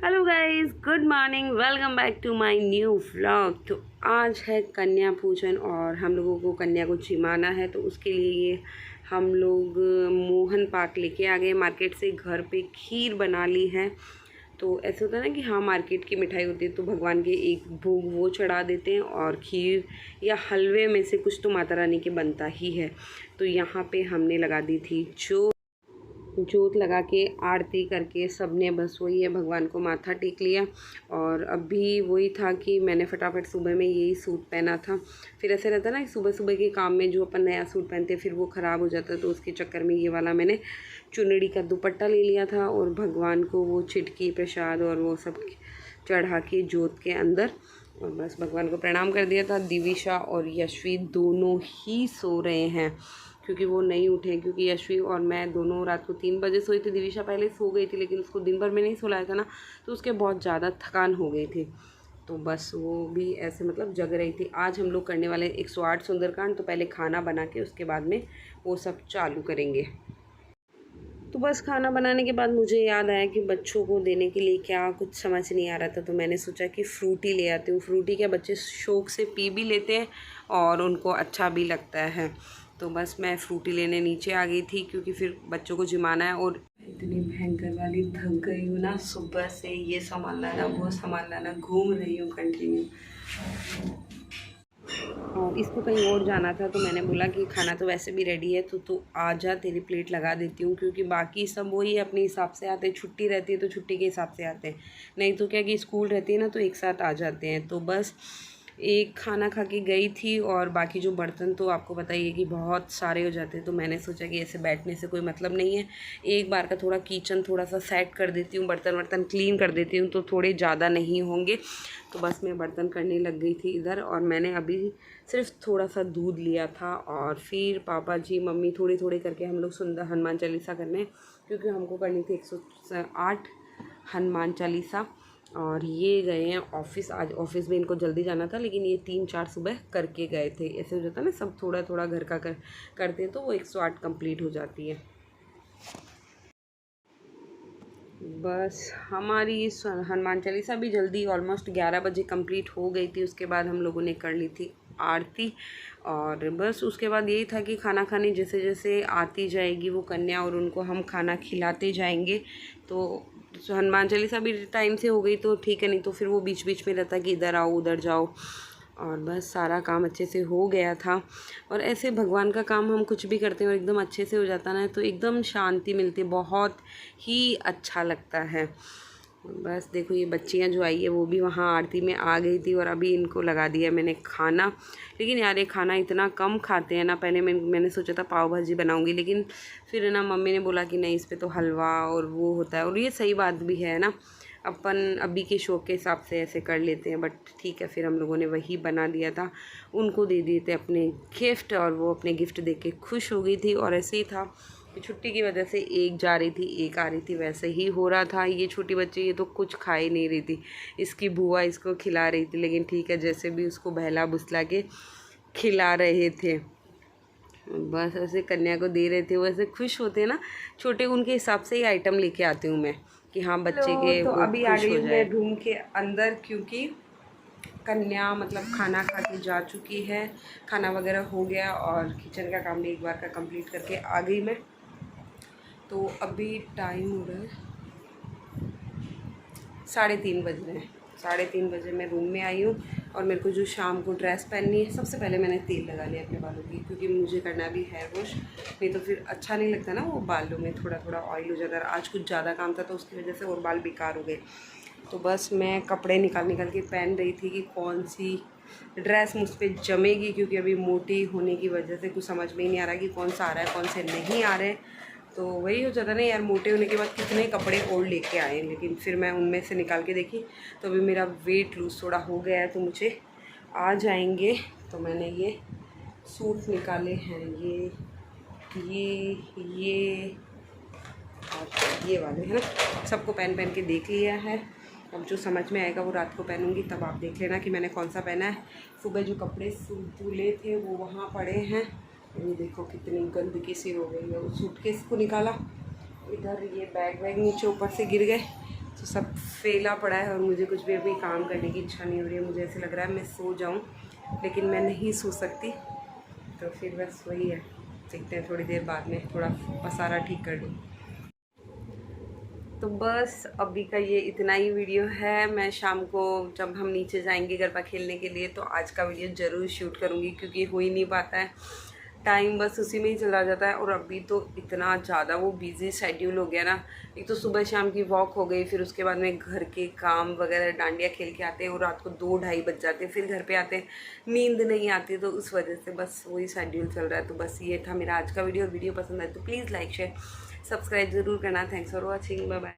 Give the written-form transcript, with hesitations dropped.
Hello guys, good morning, welcome back to my new vlog. तो आज है कन्या पूजन और हम लोगों को कन्या को जिमाना है। तो उसके लिए हम लोग मोहन पाक लेके आ गए मार्केट से। घर पे खीर बना ली है। तो ऐसे होता है ना कि हाँ, मार्केट की मिठाई होती है तो भगवान के एक भोग वो चढ़ा देते हैं और खीर या हलवे में से कुछ तो माता रानी के बनता ही है। तो यहाँ पे हमने लगा दी थी जोत लगा के आरती करके सबने बस वही है, भगवान को माथा टेक लिया। और अभी वही था कि मैंने फटाफट सुबह में यही सूट पहना था। फिर ऐसे रहता ना कि सुबह सुबह के काम में जो अपन नया सूट पहनते फिर वो ख़राब हो जाता है, तो उसके चक्कर में ये वाला मैंने चुनरी का दुपट्टा ले लिया था और भगवान को वो चिटकी प्रसाद और वो सब चढ़ा के जोत के अंदर और बस भगवान को प्रणाम कर दिया था। दिविशा और यशवी दोनों ही सो रहे हैं क्योंकि वो नहीं उठे, क्योंकि यशवी और मैं दोनों रात को 3 बजे सोई थी। दिविशा पहले सो गई थी लेकिन उसको दिन भर में नहीं सुलाया था ना, तो उसके बहुत ज़्यादा थकान हो गई थी, तो बस वो भी ऐसे मतलब जग रही थी। आज हम लोग करने वाले 108 सुंदरकांड। तो पहले खाना बना के उसके बाद में वो सब चालू करेंगे। तो बस खाना बनाने के बाद मुझे याद आया कि बच्चों को देने के लिए क्या कुछ समझ नहीं आ रहा था, तो मैंने सोचा कि फ्रूटी ले आती हूँ। फ्रूटी क्या बच्चे शौक से पी भी लेते हैं और उनको अच्छा भी लगता है। तो बस मैं फ्रूटी लेने नीचे आ गई थी क्योंकि फिर बच्चों को जिमाना है। और इतनी भयंकर वाली थक गई हूँ ना, सुबह से ये सामान लाना वो सामान लाना, घूम रही हूँ कंटिन्यू। और इसको कहीं और जाना था तो मैंने बोला कि खाना तो वैसे भी रेडी है तो तू आ जा, तेरी प्लेट लगा देती हूँ, क्योंकि बाकी सब वही अपने हिसाब से आते हैं। छुट्टी रहती है तो छुट्टी के हिसाब से आते हैं, नहीं तो क्या कि स्कूल रहती है ना तो एक साथ आ जाते हैं। तो बस एक खाना खा के गई थी और बाकी जो बर्तन तो आपको बताइए कि बहुत सारे हो जाते हैं। तो मैंने सोचा कि ऐसे बैठने से कोई मतलब नहीं है, एक बार का थोड़ा किचन थोड़ा सा सेट कर देती हूँ, बर्तन वर्तन क्लीन कर देती हूँ तो थोड़े ज़्यादा नहीं होंगे। तो बस मैं बर्तन करने लग गई थी इधर। और मैंने अभी सिर्फ थोड़ा सा दूध लिया था और फिर पापा जी मम्मी थोड़ी थोड़ी करके हम लोग सुंदर हनुमान चालीसा करने, क्योंकि हमको करनी थी 108 हनुमान चालीसा। और ये गए हैं ऑफिस। आज ऑफिस में इनको जल्दी जाना था लेकिन ये 3-4 सुबह करके गए थे। ऐसे हो जाता है ना, सब थोड़ा थोड़ा घर का करते हैं तो वो 108 कंप्लीट हो जाती है। बस हमारी हनुमान चालीसा भी जल्दी ऑलमोस्ट 11 बजे कंप्लीट हो गई थी। उसके बाद हम लोगों ने कर ली थी आरती और बस उसके बाद यही था कि खाना खाने जैसे जैसे आती जाएगी वो कन्या और उनको हम खाना खिलाते जाएंगे। तो हनुमान चालीसा भी टाइम से हो गई तो ठीक है, नहीं तो फिर वो बीच बीच में रहता कि इधर आओ उधर जाओ। और बस सारा काम अच्छे से हो गया था। और ऐसे भगवान का काम हम कुछ भी करते हैं और एकदम अच्छे से हो जाता ना तो एकदम शांति मिलती है, बहुत ही अच्छा लगता है। बस देखो ये बच्चियां जो आई है वो भी वहाँ आरती में आ गई थी और अभी इनको लगा दिया मैंने खाना। लेकिन यार ये खाना इतना कम खाते हैं ना। पहले मैंने सोचा था पाव भाजी बनाऊंगी, लेकिन फिर ना मम्मी ने बोला कि नहीं, इस पर तो हलवा और वो होता है। और ये सही बात भी है ना, अपन अभी के शौक के हिसाब से ऐसे कर लेते हैं, बट ठीक है। फिर हम लोगों ने वही बना दिया था, उनको दे दिए थे अपने गिफ्ट और वो अपने गिफ्ट देख के खुश हो गई थी। और ऐसे ही था कि छुट्टी की वजह से एक जा रही थी एक आ रही थी, वैसे ही हो रहा था। ये छोटी बच्ची ये तो कुछ खा ही नहीं रही थी, इसकी बुआ इसको खिला रही थी, लेकिन ठीक है जैसे भी उसको बहला बुसला के खिला रहे थे। बस ऐसे कन्या को दे रहे थे, वो ऐसे खुश होते हैं ना छोटे, उनके हिसाब से ही आइटम लेके आती हूँ मैं कि हाँ बच्चे के तो अभी आ गई हूँ मैं रूम के अंदर, क्योंकि कन्या मतलब खाना खा के जा चुकी है, खाना वगैरह हो गया और किचन का काम भी एक बार का कंप्लीट करके आ गई मैं। तो अभी टाइम हो रहा है 3:30 बज रहे हैं। 3:30 बजे मैं रूम में आई हूँ और मेरे को जो शाम को ड्रेस पहननी है, सबसे पहले मैंने तेल लगा लिया अपने बालों की, क्योंकि मुझे करना भी हेयर वॉश, नहीं तो फिर अच्छा नहीं लगता ना, वो बालों में थोड़ा थोड़ा ऑयल हो जाता है। आज कुछ ज़्यादा काम था तो उसकी वजह से और बाल बेकार हो गए। तो बस मैं कपड़े निकाल के पहन रही थी कि कौन सी ड्रेस मुझ पर जमेगी, क्योंकि अभी मोटी होने की वजह से कुछ समझ में ही नहीं आ रहा कि कौन सा आ रहा है कौन से नहीं आ रहे। तो वही हो जाता ना यार, मोटे होने के बाद कितने कपड़े और लेके आए, लेकिन फिर मैं उनमें से निकाल के देखी तो अभी मेरा वेट लूज़ थोड़ा हो गया है तो मुझे आ जाएंगे। तो मैंने ये सूट निकाले हैं, ये और ये वाले है ना, सबको पहन के देख लिया है। अब जो समझ में आएगा वो रात को पहनूंगी, तब आप देख लेना कि मैंने कौन सा पहना है। सुबह जो कपड़े धुले थे वो वहाँ पड़े हैं, ये देखो कितनी गंदगी सी हो गई है। वो सूटकेस को निकाला, इधर ये बैग नीचे ऊपर से गिर गए तो तो सब फैला पड़ा है और मुझे कुछ भी अभी काम करने की इच्छा नहीं हो रही है। मुझे ऐसे लग रहा है मैं सो जाऊँ, लेकिन मैं नहीं सो सकती। तो फिर बस वही है, देखते हैं थोड़ी देर बाद में थोड़ा पसारा ठीक कर लूँ। तो बस अभी का ये इतना ही वीडियो है। मैं शाम को जब हम नीचे जाएंगे गरबा खेलने के लिए तो आज का वीडियो ज़रूर शूट करूँगी, क्योंकि हो ही नहीं पाता है, टाइम बस उसी में ही चला जाता है। और अभी तो इतना ज़्यादा वो बिज़ी शेड्यूल हो गया ना, एक तो सुबह शाम की वॉक हो गई, फिर उसके बाद में घर के काम वगैरह, डांडिया खेल के आते हैं और रात को 2-2:30 बज जाते हैं, फिर घर पे आते हैं नींद नहीं आती, तो उस वजह से बस वही शेड्यूल चल रहा है। तो बस ये था मेरा आज का वीडियो। वीडियो पसंद आए तो प्लीज़ लाइक शेयर सब्सक्राइब ज़रूर करना। Thanks for watching, bye bye.